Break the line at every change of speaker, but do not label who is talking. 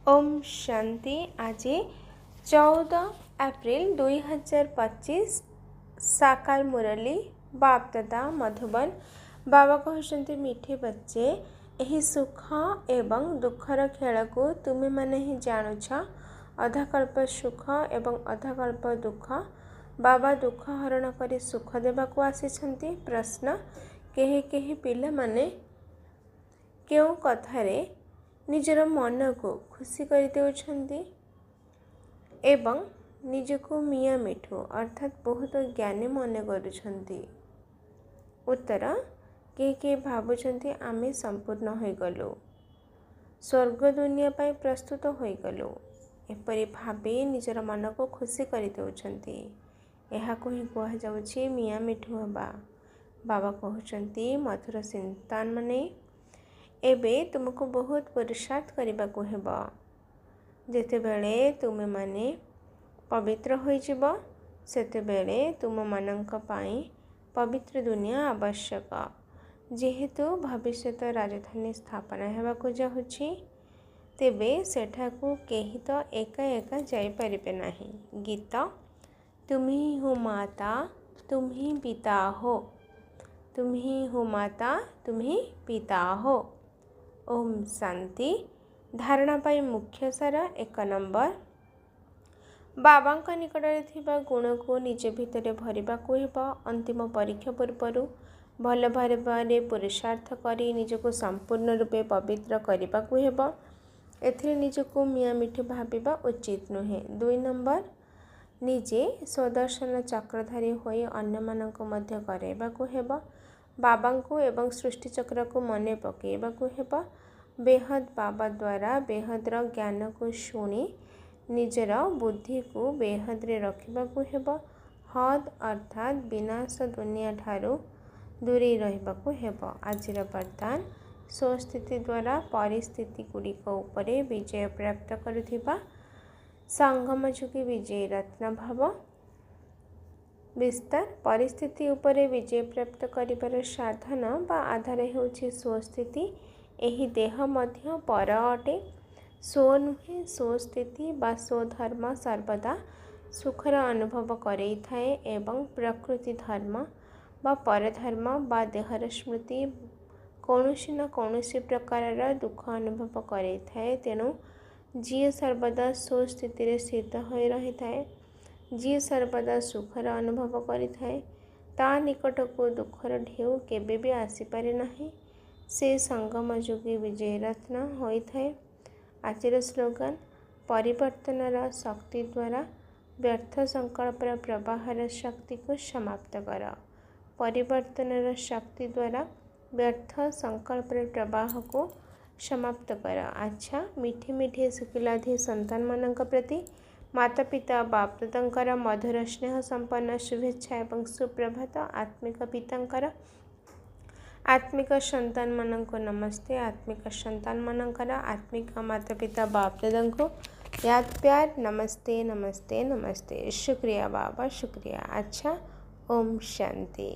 ओम शांति। आज 14 एप्रिल 2025 साकार मुरली बाप दादा मधुबन। बाबा कहते मीठे बच्चे यही सुख एवं दुखर खेल को तुम्हें माने ही जानुछ। अधाकल्प सुख एवं अधाकल्प दुख। बाबा दुख हरण कर सुख देवा को आसी। प्रश्न केही केही पिला माने क्यों कथारे निजर मन को खुशी कर देउछन्ति एवं निजको मिया मिठू अर्थात बहुत ज्ञानी मन करुछन्ति। उत्तर के भावुछन्ति आमे संपूर्ण हो गलु, स्वर्ग दुनिया पाई प्रस्तुत हो गलु। एपरि भावे निजर मन को खुशी कर देउछन्ति। एहाको ही कहा जाउछि मिया मिठू हेबा। बाबा कहउछन्ति मधुर संतान माने एबे तुमको बहुत पुरुषार्थ करने को हेब। जेते बेले तुमे माने पवित्र हो जिवो सेते बेले तुम मानंक पाई पवित्र दुनिया आवश्यक। जेहेतु भविष्यत राजधानी स्थापना हेबा को जाउछि तेबे सेठाकू केही तो एका एका जाई परिबे नाही। गीत तुम्ही हो माता तुम्ही पिता हो, तुम्ही हो माता तुम्ही पिता हो। ओम शांति। धारणा पाई मुख्य सार 1 नंबर बाबा निकट थिबा गुण को निज भितर भरिबा को हेब। अंतिम परीक्षा पूर्व भल भारे पुरुषार्थ करी निजको संपूर्ण रूपे पवित्र करने को हेब। एथिरे निजको मिया मिठी भाबिबा उचित नुहे। 2 नंबर निजे स्वदर्शन चक्रधारी होई अन्य माननको मध्य कराइबा को हेब। बाबा को एवं सृष्टि चक्र को मने पकेबा को हेब। बेहद बाबा द्वारा बेहद्र ज्ञान को शुणी निजर बुद्धि को बेहद रे रखिबा को हेब। हद अर्थात विनाश दुनिया ठारू दूरी रहिबा को हेब। आजिर वरदान स्वस्थिति द्वारा परिस्थिति गुड़िक उपरे विजय प्राप्त करुथिबा संगम जुगी विजय रत्न भाव। विस्तार परिस्थिति उपरे विजय प्राप्त करिबार साधन बा आधार हेउछि स्वस्थिति। एही देह मध्य पर अटे। सो नुहे स्वस्थिति बा स्वधर्म सर्वदा सुखर अनुभव करई थाए एवं प्रकृति धर्म बा परधर्म बा देहर स्मृति कौनसी न कौनसी प्रकार दुख अनुभव करई थाए। तेणु जी सर्वदा स्वस्थिति रे स्थित होई रही थाए, जी सर्वदा सुखर अनुभव करि थाए ता निकट को दुखर ढेउ केबे भी आसी पारे नाही। से संगम जुगी विजय रत्न होई थाए। आजिर स्लोगन परिवर्तनर शक्ति द्वारा व्यर्थ संकल्पर प्रवाहर शक्ति को समाप्त कर। परिवर्तनर शक्ति द्वारा व्यर्थ संकल्पर प्रवाह को समाप्त कर। अच्छा मीठे मीठे शुक्लाधि संतान मानक प्रति माता पिता बाप दादांकर मधुर स्नेह संपन्न शुभेच्छा एवं सुप्रभात। आत्मिक पितांकर आत्मिक संतान मानक नमस्ते। आत्मिक संतान मानकर आत्मिक माता पिता बाप दादा को याद प्यार नमस्ते नमस्ते नमस्ते। शुक्रिया बाबा शुक्रिया। अच्छा ओम शांति।